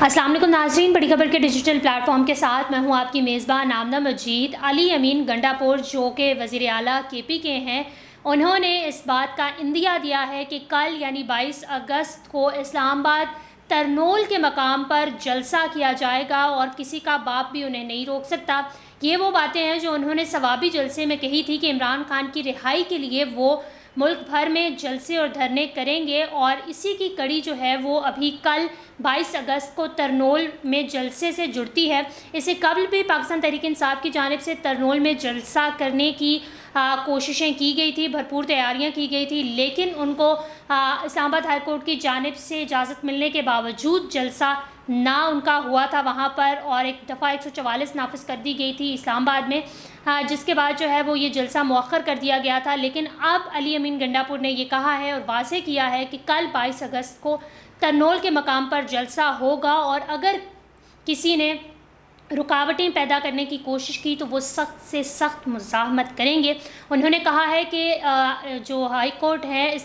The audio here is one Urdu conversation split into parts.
السلام علیکم ناظرین، بڑی خبر کے ڈیجیٹل پلیٹ فارم کے ساتھ میں ہوں آپ کی میزبان آمنہ مجید۔ علی امین گنڈا پور جو کہ وزیر اعلیٰ کے پی کے ہیں، انہوں نے اس بات کا اندیا دیا ہے کہ کل یعنی 22 اگست کو اسلام آباد ترنول کے مقام پر جلسہ کیا جائے گا اور کسی کا باپ بھی انہیں نہیں روک سکتا۔ یہ وہ باتیں ہیں جو انہوں نے ثوابی جلسے میں کہی تھی کہ عمران خان کی رہائی کے لیے وہ ملک بھر میں جلسے اور دھرنے کریں گے، اور اسی کی کڑی جو ہے وہ ابھی کل 22 اگست کو ترنول میں جلسے سے جڑتی ہے۔ اسے قبل بھی پاکستان تحریک انصاف کی جانب سے ترنول میں جلسہ کرنے کی کوششیں کی گئی تھی، بھرپور تیاریاں کی گئی تھی، لیکن ان کو اسلام آباد ہائی کورٹ کی جانب سے اجازت ملنے کے باوجود جلسہ نہ ان کا ہوا تھا وہاں پر، اور ایک دفعہ 144 نافذ کر دی گئی تھی اسلام آباد میں، جس کے بعد جو ہے وہ یہ جلسہ مؤخر کر دیا گیا تھا۔ لیکن اب علی امین گنڈا پور نے یہ کہا ہے اور واضح کیا ہے کہ کل 22 اگست کو ترنول کے مقام پر جلسہ ہوگا، اور اگر کسی نے رکاوٹیں پیدا کرنے کی کوشش کی تو وہ سخت سے سخت مزاحمت کریں گے۔ انہوں نے کہا ہے کہ جو ہائی کورٹ ہے،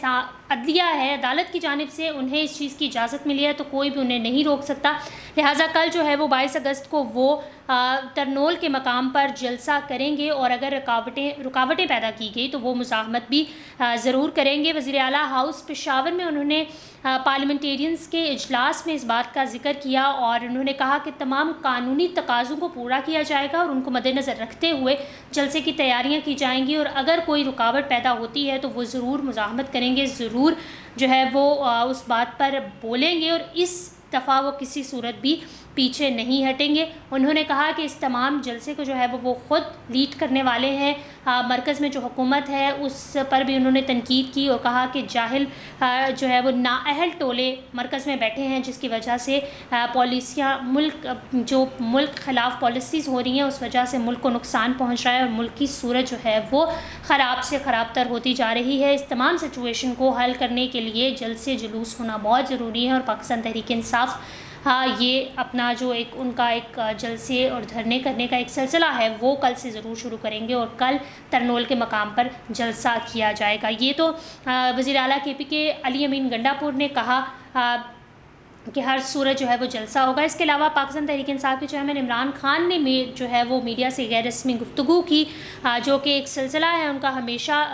عدلیہ ہے، عدالت کی جانب سے انہیں اس چیز کی اجازت ملی ہے تو کوئی بھی انہیں نہیں روک سکتا، لہٰذا کل جو ہے وہ 22 اگست کو وہ ترنول کے مقام پر جلسہ کریں گے، اور اگر رکاوٹیں پیدا کی گئی تو وہ مزاحمت بھی ضرور کریں گے۔ وزیر اعلیٰ ہاؤس پشاور میں انہوں نے پارلیمنٹیرینز کے اجلاس میں اس بات کا ذکر کیا، اور انہوں نے کہا کہ تمام قانونی تقاضوں کو پورا کیا جائے گا اور ان کو مد نظر رکھتے ہوئے جلسے کی تیاریاں کی جائیں گی، اور اگر کوئی رکاوٹ پیدا ہوتی ہے تو وہ ضرور مزاحمت کریں گے، ضرور جو ہے وہ اس بات پر بولیں گے، اور اس دفعہ وہ کسی صورت بھی پیچھے نہیں ہٹیں گے۔ انہوں نے کہا کہ اس تمام جلسے کو جو ہے وہ خود لیڈ کرنے والے ہیں، مرکز میں جو حکومت ہے اس پر بھی انہوں نے تنقید کی اور کہا کہ جاہل جو ہے وہ نااہل ٹولے مرکز میں بیٹھے ہیں، جس کی وجہ سے پالیسیاں ملک خلاف پالیسیز ہو رہی ہیں، اس وجہ سے ملک کو نقصان پہنچ رہا ہے اور ملک کی صورت جو ہے وہ خراب سے خراب تر ہوتی جا رہی ہے۔ اس تمام سچویشن کو حل کرنے کے لیے جلسے جلوس ہونا بہت ضروری ہے، اور پاکستان تحریک انصاف یہ اپنا جو ان کا ایک جلسے اور دھرنے کرنے کا ایک سلسلہ ہے وہ کل سے ضرور شروع کریں گے، اور کل ترنول کے مقام پر جلسہ کیا جائے گا۔ یہ تو وزیر اعلیٰ کے پی کے علی امین گنڈا پور نے کہا کہ ہر صورت جو ہے وہ جلسہ ہوگا۔ اس کے علاوہ پاکستان تحریک انصاف کے چیئرمین عمران خان نے جو ہے وہ میڈیا سے غیر رسمی گفتگو کی، جو کہ ایک سلسلہ ہے ان کا، ہمیشہ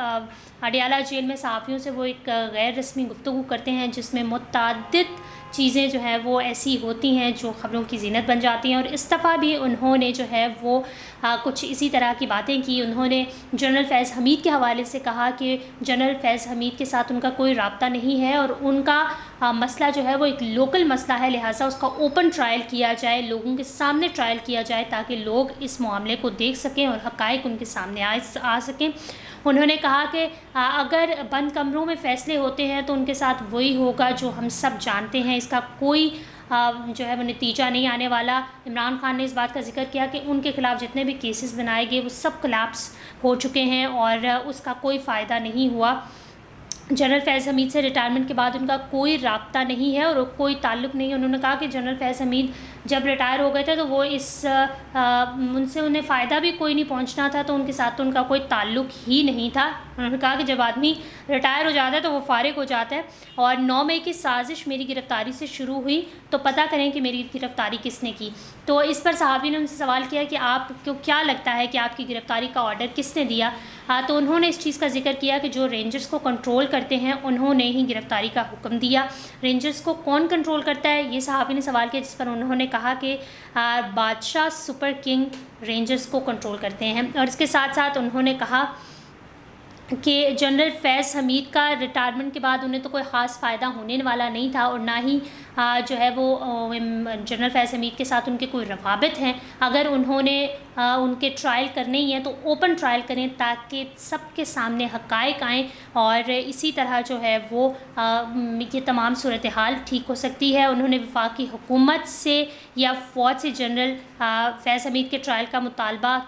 اڈیالہ جیل میں صحافیوں سے وہ ایک غیر رسمی گفتگو کرتے ہیں جس میں متعدد چیزیں جو ہیں وہ ایسی ہوتی ہیں جو خبروں کی زینت بن جاتی ہیں، اور اس دفعہ بھی انہوں نے جو ہے وہ کچھ اسی طرح کی باتیں کی۔ انہوں نے جنرل فیض حمید کے حوالے سے کہا کہ جنرل فیض حمید کے ساتھ ان کا کوئی رابطہ نہیں ہے، اور ان کا مسئلہ جو ہے وہ ایک لوکل مسئلہ ہے، لہٰذا اس کا اوپن ٹرائل کیا جائے، لوگوں کے سامنے ٹرائل کیا جائے تاکہ لوگ اس معاملے کو دیکھ سکیں اور حقائق ان کے سامنے آ سکیں۔ انہوں نے کہا کہ اگر بند کمروں میں فیصلے ہوتے ہیں تو ان کے ساتھ وہی ہوگا جو ہم سب جانتے ہیں، اس کا کوئی جو ہے وہ نتیجہ نہیں آنے والا۔ عمران خان نے اس بات کا ذکر کیا کہ ان کے خلاف جتنے بھی کیسز بنائے گئے وہ سب کلیپس ہو چکے ہیں اور اس کا کوئی فائدہ نہیں ہوا۔ جنرل فیض حمید سے ریٹائرمنٹ کے بعد ان کا کوئی رابطہ نہیں ہے اور کوئی تعلق نہیں ہے۔ انہوں نے کہا کہ جنرل فیض حمید جب ریٹائر ہو گئے تھے تو وہ ان سے انہیں فائدہ بھی کوئی نہیں پہنچنا تھا، تو ان کے ساتھ تو ان کا کوئی تعلق ہی نہیں تھا۔ انہوں نے کہا کہ جب آدمی ریٹائر ہو جاتا ہے تو وہ فارغ ہو جاتا ہے، اور 9 مئی کی سازش میری گرفتاری سے شروع ہوئی، تو پتہ کریں کہ میری گرفتاری کس نے کی۔ تو اس پر صحافی نے ان سے سوال کیا کہ آپ کو کیا لگتا ہے کہ آپ کی گرفتاری کا آرڈر کس نے دیا؟ تو انہوں نے اس چیز کا ذکر کیا کہ جو رینجرز کو کنٹرول کرتے ہیں انہوں نے ہی گرفتاری کا حکم دیا۔ رینجرز کو کون کنٹرول کرتا ہے، یہ صحافی نے سوال کیا، جس پر انہوں نے کہا کہ بادشاہ سپر کنگ رینجرز کو کنٹرول کرتے ہیں۔ اور اس کے ساتھ ساتھ انہوں نے کہا کہ جنرل فیض حمید کا ریٹائرمنٹ کے بعد انہیں تو کوئی خاص فائدہ ہونے والا نہیں تھا، اور نہ ہی جو ہے وہ جنرل فیض حمید کے ساتھ ان کے کوئی روابط ہیں۔ اگر انہوں نے ان کے ٹرائل کرنے ہی ہیں تو اوپن ٹرائل کریں تاکہ سب کے سامنے حقائق آئیں، اور اسی طرح جو ہے وہ یہ تمام صورتحال ٹھیک ہو سکتی ہے۔ انہوں نے وفاقی حکومت سے یا فوج سے جنرل فیض حمید کے ٹرائل کا مطالبہ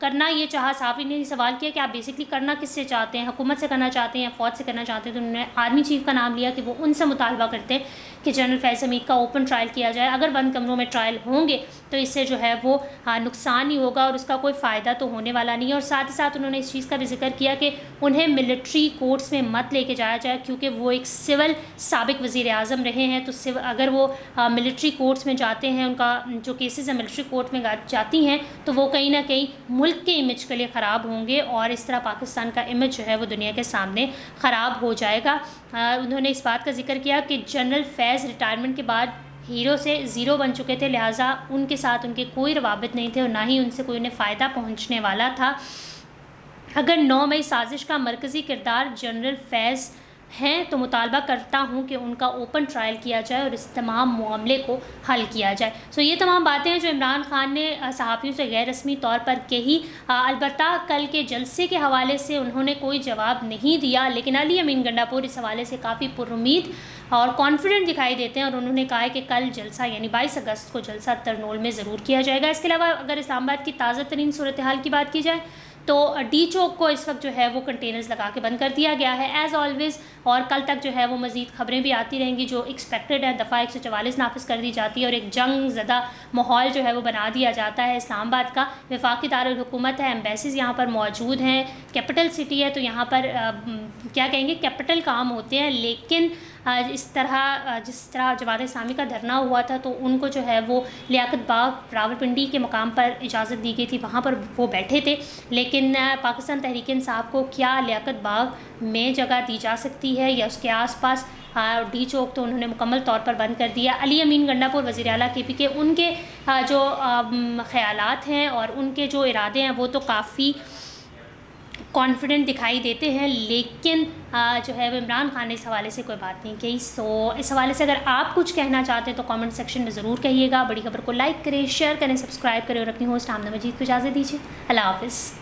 کرنا یہ چاہا۔ صحافی نے سوال کیا کہ آپ بیسکلی کرنا کس سے چاہتے ہیں، حکومت سے کرنا چاہتے ہیں یا فوج سے کرنا چاہتے ہیں، تو انہوں نے آرمی چیف کا نام لیا کہ وہ ان سے مطالبہ کرتے ہیں کہ جنرل فیض حمید کا اوپن ٹرائل کیا جائے. اگر بند کمروں میں ٹرائل ہوں گے تو اس سے جو ہے وہ نقصان ہی ہوگا اور اس کا کوئی فائدہ تو ہونے والا نہیں ہے. اور ساتھ ہی ساتھ انہوں نے اس چیز کا بھی ذکر کیا کہ انہیں ملٹری کورٹس میں مت لے کے جایا جائے کیونکہ وہ ایک سول سابق وزیر اعظم رہے ہیں. تو اگر وہ ملٹری کورٹس میں جاتے ہیں, ان کا جو کیسز ہیں ملٹری کورٹ میں جاتی ہیں, تو وہ کہیں نہ کہیں ملک کے امیج کے لیے خراب ہوں گے اور اس طرح پاکستان کا امیج جو ہے وہ دنیا کے سامنے خراب ہو جائے گا. انہوں نے اس بات کا ذکر کیا کہ جنرل فیض ریٹائرمنٹ کے بعد ہیرو سے زیرو بن چکے تھے, لہٰذا ان کے ساتھ ان کے کوئی روابط نہیں تھے اور نہ ہی ان سے کوئی انہیں فائدہ پہنچنے والا تھا. اگر 9 مئی سازش کا مرکزی کردار جنرل فیض ہیں تو مطالبہ کرتا ہوں کہ ان کا اوپن ٹرائل کیا جائے اور اس تمام معاملے کو حل کیا جائے. یہ تمام باتیں ہیں جو عمران خان نے صحافیوں سے غیر رسمی طور پر کہی. البتہ کل کے جلسے کے حوالے سے انہوں نے کوئی جواب نہیں دیا, لیکن علی امین گنڈا پور اس حوالے سے کافی پرامید اور کانفیڈنٹ دکھائی دیتے ہیں اور انہوں نے کہا ہے کہ کل جلسہ یعنی 22 اگست کو جلسہ ترنول میں ضرور کیا جائے گا. اس کے علاوہ اگر اسلام آباد کی تازہ ترین صورتحال کی بات کی جائے تو ڈی چوک کو اس وقت جو ہے وہ کنٹینرز لگا کے بند کر دیا گیا ہے ایز آلویز, اور کل تک جو ہے وہ مزید خبریں بھی آتی رہیں گی جو ایکسپیکٹڈ ہے. دفعہ 144 نافذ کر دی جاتی ہے اور ایک جنگ زدہ ماحول جو ہے وہ بنا دیا جاتا ہے. اسلام آباد کا وفاقی دارالحکومت ہے, ایمبیسیز یہاں پر موجود ہیں, کیپٹل سٹی ہے, تو یہاں پر کیا کہیں گے کیپٹل کام ہوتے ہیں. لیکن جس طرح جماعت اسلامی کا دھرنا ہوا تھا تو ان کو جو ہے وہ لیاقت باغ راولپنڈی کے مقام پر اجازت دی گئی تھی, وہاں پر وہ بیٹھے تھے. لیکن پاکستان تحریک انصاف کو کیا لیاقت باغ میں جگہ دی جا سکتی ہے یا اس کے آس پاس؟ ڈی چوک تو انہوں نے مکمل طور پر بند کر دیا. علی امین گنڈا پور وزیر اعلیٰ KP کے ان کے جو خیالات ہیں اور ان کے جو ارادے ہیں وہ تو کافی کانفیڈنٹ دکھائی دیتے ہیں, لیکن جو ہے وہ عمران خان نے اس حوالے سے کوئی بات نہیں کہی. اس حوالے سے اگر آپ کچھ کہنا چاہتے ہیں تو کامنٹ سیکشن میں ضرور کہیے گا. بڑی خبر کو لائک کریں, شیئر کریں, سبسکرائب کریں اور اپنی ہوسٹ آمنہ مجید کو اجازت دیجیے. اللہ حافظ.